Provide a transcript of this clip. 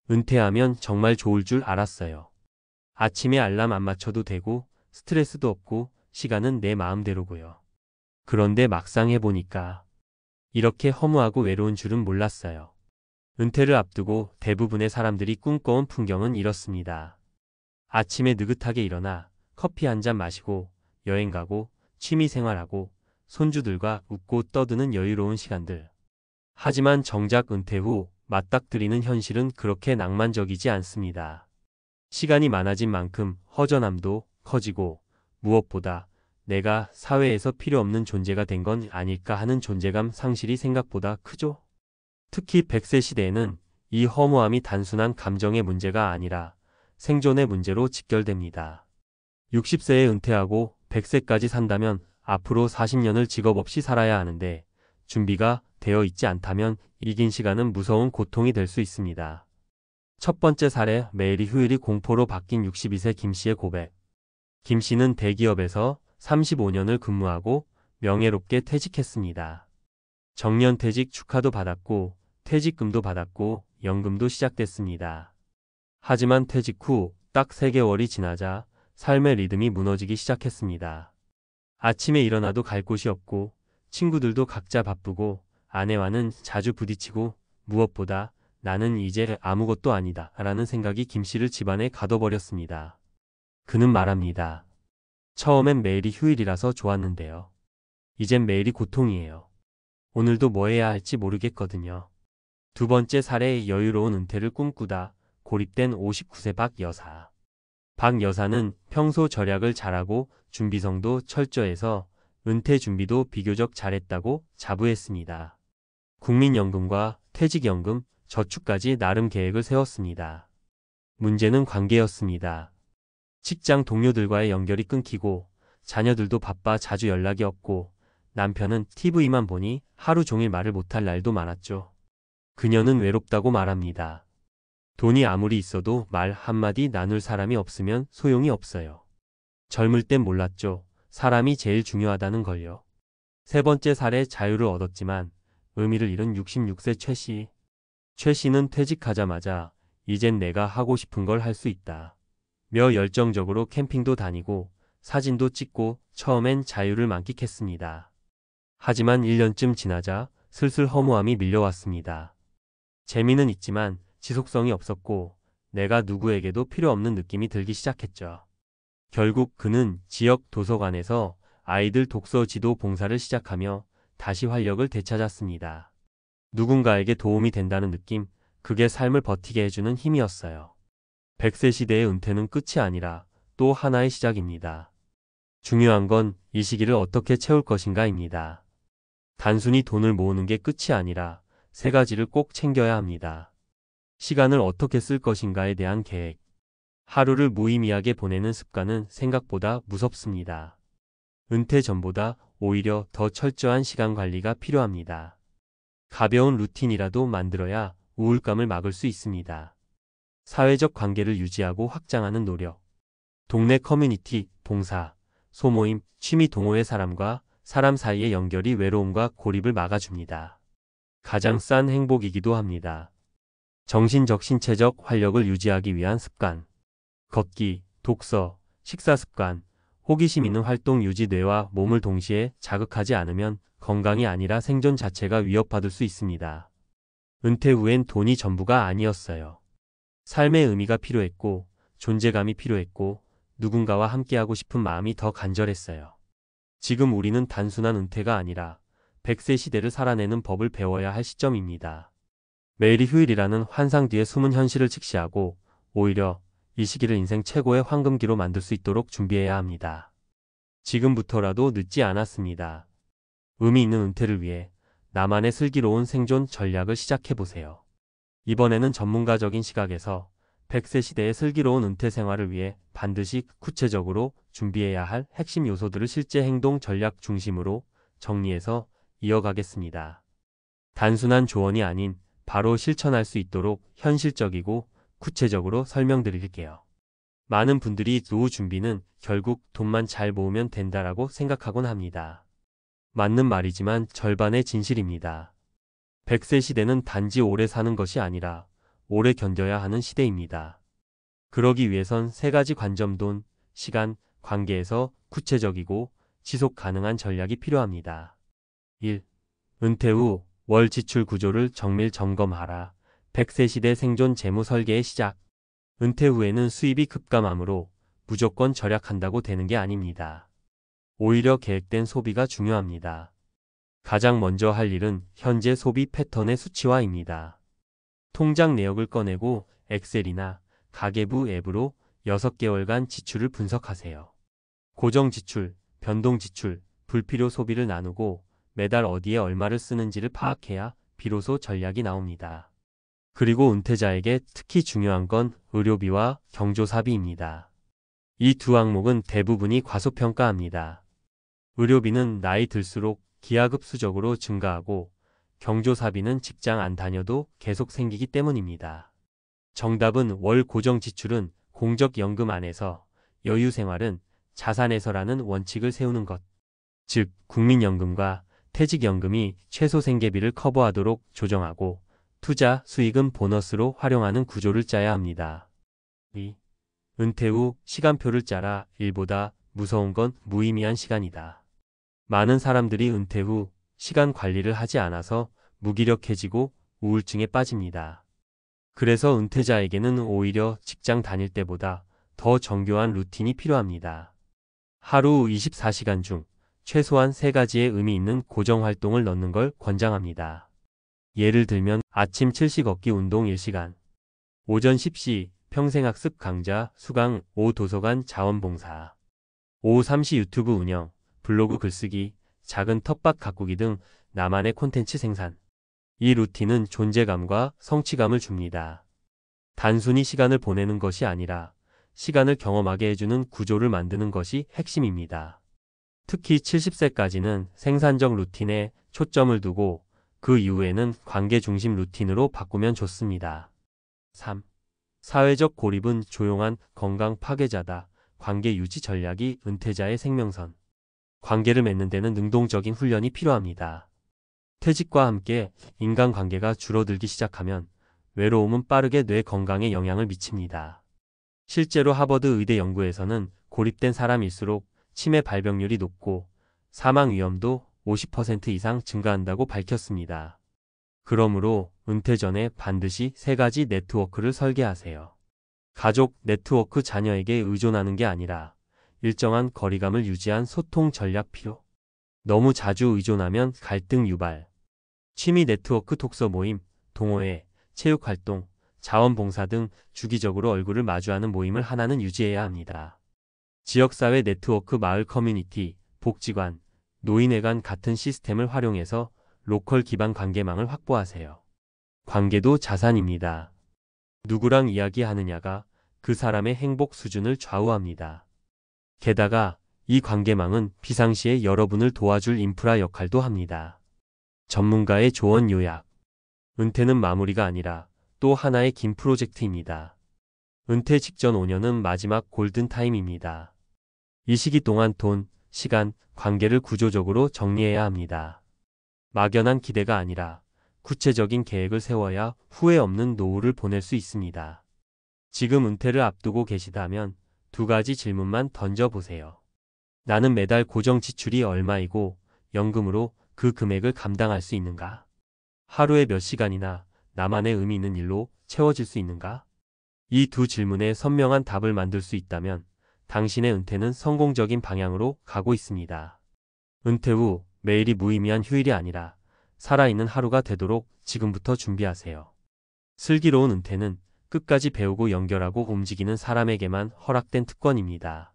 은퇴하면 정말 좋을 줄 알았어요. 아침에 알람 안 맞춰도 되고 스트레스도 없고 시간은 내 마음대로고요. 그런데 막상 해보니까 이렇게 허무하고 외로운 줄은 몰랐어요. 은퇴를 앞두고 대부분의 사람들이 꿈꿔온 풍경은 이렇습니다. 아침에 느긋하게 일어나 커피 한 잔 마시고 여행 가고 취미 생활하고 손주들과 웃고 떠드는 여유로운 시간들. 하지만 정작 은퇴 후 맞닥뜨리는 현실은 그렇게 낭만적이지 않습니다. 시간이 많아진 만큼 허전함도 커지고 무엇보다 내가 사회에서 필요 없는 존재가 된 건 아닐까 하는 존재감 상실이 생각보다 크죠. 특히 100세 시대에는 이 허무함이 단순한 감정의 문제가 아니라 생존의 문제로 직결됩니다. 60세에 은퇴하고 100세까지 산다면 앞으로 40년을 직업 없이 살아야 하는데 준비가 되어 있지 않다면 이 긴 시간은 무서운 고통이 될 수 있습니다. 첫 번째 사례, 매일이 휴일이 공포로 바뀐 62세 김 씨의 고백. 김 씨는 대기업에서 35년을 근무하고 명예롭게 퇴직했습니다. 정년퇴직 축하도 받았고 퇴직금도 받았고 연금도 시작됐습니다. 하지만 퇴직 후 딱 3개월이 지나자 삶의 리듬이 무너지기 시작했습니다. 아침에 일어나도 갈 곳이 없고 친구들도 각자 바쁘고 아내와는 자주 부딪히고 무엇보다 나는 이제 아무것도 아니다 라는 생각이 김 씨를 집안에 가둬버렸습니다. 그는 말합니다. 처음엔 매일이 휴일이라서 좋았는데요. 이젠 매일이 고통이에요. 오늘도 뭐 해야 할지 모르겠거든요. 두 번째 사례의 여유로운 은퇴를 꿈꾸다 고립된 59세 박 여사. 박 여사는 평소 절약을 잘하고 준비성도 철저해서 은퇴 준비도 비교적 잘했다고 자부했습니다. 국민연금과 퇴직연금, 저축까지 나름 계획을 세웠습니다. 문제는 관계였습니다. 직장 동료들과의 연결이 끊기고 자녀들도 바빠 자주 연락이 없고 남편은 TV만 보니 하루 종일 말을 못할 날도 많았죠. 그녀는 외롭다고 말합니다. 돈이 아무리 있어도 말 한마디 나눌 사람이 없으면 소용이 없어요. 젊을 땐 몰랐죠. 사람이 제일 중요하다는 걸요. 세 번째 사례, 자유를 얻었지만 의미를 잃은 66세 최 씨. 최 씨는 퇴직하자마자 이젠 내가 하고 싶은 걸 할 수 있다 며 열정적으로 캠핑도 다니고 사진도 찍고 처음엔 자유를 만끽했습니다. 하지만 1년쯤 지나자 슬슬 허무함이 밀려왔습니다. 재미는 있지만 지속성이 없었고 내가 누구에게도 필요 없는 느낌이 들기 시작했죠. 결국 그는 지역 도서관에서 아이들 독서 지도 봉사를 시작하며 다시 활력을 되찾았습니다. 누군가에게 도움이 된다는 느낌, 그게 삶을 버티게 해주는 힘이었어요. 100세 시대의 은퇴는 끝이 아니라 또 하나의 시작입니다. 중요한 건 이 시기를 어떻게 채울 것인가입니다. 단순히 돈을 모으는 게 끝이 아니라 세 가지를 꼭 챙겨야 합니다. 시간을 어떻게 쓸 것인가에 대한 계획. 하루를 무의미하게 보내는 습관은 생각보다 무섭습니다. 은퇴 전보다 오히려 더 철저한 시간 관리가 필요합니다. 가벼운 루틴이라도 만들어야 우울감을 막을 수 있습니다. 사회적 관계를 유지하고 확장하는 노력. 동네 커뮤니티, 봉사, 소모임, 취미 동호회 사람과 사람 사이의 연결이 외로움과 고립을 막아줍니다. 가장 싼 행복이기도 합니다. 정신적, 신체적 활력을 유지하기 위한 습관. 걷기, 독서, 식사 습관, 호기심 있는 활동 유지. 뇌와 몸을 동시에 자극하지 않으면 건강이 아니라 생존 자체가 위협받을 수 있습니다. 은퇴 후엔 돈이 전부가 아니었어요. 삶의 의미가 필요했고 존재감이 필요했고 누군가와 함께하고 싶은 마음이 더 간절했어요. 지금 우리는 단순한 은퇴가 아니라 100세 시대를 살아내는 법을 배워야 할 시점입니다. 매일이 휴일이라는 환상 뒤에 숨은 현실을 직시하고 오히려 이 시기를 인생 최고의 황금기로 만들 수 있도록 준비해야 합니다. 지금부터라도 늦지 않았습니다. 의미 있는 은퇴를 위해 나만의 슬기로운 생존 전략을 시작해보세요. 이번에는 전문가적인 시각에서 100세 시대의 슬기로운 은퇴 생활을 위해 반드시 구체적으로 준비해야 할 핵심 요소들을 실제 행동 전략 중심으로 정리해서 이어가겠습니다. 단순한 조언이 아닌 바로 실천할 수 있도록 현실적이고 구체적으로 설명드릴게요. 많은 분들이 노후 준비는 결국 돈만 잘 모으면 된다라고 생각하곤 합니다. 맞는 말이지만 절반의 진실입니다. 100세 시대는 단지 오래 사는 것이 아니라 오래 견뎌야 하는 시대입니다. 그러기 위해선 세 가지 관점 돈, 시간, 관계에서 구체적이고 지속 가능한 전략이 필요합니다. 1. 은퇴 후 월 지출 구조를 정밀 점검하라. 100세 시대 생존 재무 설계의 시작. 은퇴 후에는 수입이 급감하므로 무조건 절약한다고 되는 게 아닙니다. 오히려 계획된 소비가 중요합니다. 가장 먼저 할 일은 현재 소비 패턴의 수치화입니다. 통장 내역을 꺼내고 엑셀이나 가계부 앱으로 6개월간 지출을 분석하세요. 고정 지출, 변동 지출, 불필요 소비를 나누고 매달 어디에 얼마를 쓰는지를 파악해야 비로소 전략이 나옵니다. 그리고 은퇴자에게 특히 중요한 건 의료비와 경조사비입니다. 이 두 항목은 대부분이 과소평가합니다. 의료비는 나이 들수록 기하급수적으로 증가하고 경조사비는 직장 안 다녀도 계속 생기기 때문입니다. 정답은 월 고정 지출은 공적연금 안에서, 여유생활은 자산에서라는 원칙을 세우는 것. 즉, 국민연금과 퇴직연금이 최소 생계비를 커버하도록 조정하고 투자 수익은 보너스로 활용하는 구조를 짜야 합니다. 2. 은퇴 후 시간표를 짜라. 일보다 무서운 건 무의미한 시간이다. 많은 사람들이 은퇴 후 시간 관리를 하지 않아서 무기력해지고 우울증에 빠집니다. 그래서 은퇴자에게는 오히려 직장 다닐 때보다 더 정교한 루틴이 필요합니다. 하루 24시간 중 최소한 3가지의 의미 있는 고정 활동을 넣는 걸 권장합니다. 예를 들면 아침 7시 걷기 운동 1시간, 오전 10시 평생학습 강좌 수강, 오후 도서관 자원봉사, 오후 3시 유튜브 운영, 블로그 글쓰기, 작은 텃밭 가꾸기 등 나만의 콘텐츠 생산. 이 루틴은 존재감과 성취감을 줍니다. 단순히 시간을 보내는 것이 아니라 시간을 경험하게 해주는 구조를 만드는 것이 핵심입니다. 특히 70세까지는 생산적 루틴에 초점을 두고 그 이후에는 관계 중심 루틴으로 바꾸면 좋습니다. 3. 사회적 고립은 조용한 건강 파괴자다. 관계 유지 전략이 은퇴자의 생명선. 관계를 맺는 데는 능동적인 훈련이 필요합니다. 퇴직과 함께 인간관계가 줄어들기 시작하면 외로움은 빠르게 뇌 건강에 영향을 미칩니다. 실제로 하버드 의대 연구에서는 고립된 사람일수록 치매 발병률이 높고 사망 위험도 50% 이상 증가한다고 밝혔습니다. 그러므로 은퇴 전에 반드시 3가지 네트워크를 설계하세요. 가족 네트워크, 자녀에게 의존하는 게 아니라 일정한 거리감을 유지한 소통 전략 필요. 너무 자주 의존하면 갈등 유발. 취미 네트워크, 독서 모임, 동호회, 체육활동, 자원봉사 등 주기적으로 얼굴을 마주하는 모임을 하나는 유지해야 합니다. 지역사회 네트워크, 마을 커뮤니티, 복지관, 노인회관 같은 시스템을 활용해서 로컬 기반 관계망을 확보하세요. 관계도 자산입니다. 누구랑 이야기하느냐가 그 사람의 행복 수준을 좌우합니다. 게다가 이 관계망은 비상시에 여러분을 도와줄 인프라 역할도 합니다. 전문가의 조언 요약. 은퇴는 마무리가 아니라 또 하나의 긴 프로젝트입니다. 은퇴 직전 5년은 마지막 골든타임입니다. 이 시기 동안 돈, 시간, 관계를 구조적으로 정리해야 합니다. 막연한 기대가 아니라 구체적인 계획을 세워야 후회 없는 노후를 보낼 수 있습니다. 지금 은퇴를 앞두고 계시다면 2가지 질문만 던져보세요. 나는 매달 고정 지출이 얼마이고 연금으로 그 금액을 감당할 수 있는가? 하루에 몇 시간이나 나만의 의미 있는 일로 채워질 수 있는가? 이 2 질문에 선명한 답을 만들 수 있다면 당신의 은퇴는 성공적인 방향으로 가고 있습니다. 은퇴 후 매일이 무의미한 휴일이 아니라 살아있는 하루가 되도록 지금부터 준비하세요. 슬기로운 은퇴는 끝까지 배우고 연결하고 움직이는 사람에게만 허락된 특권입니다.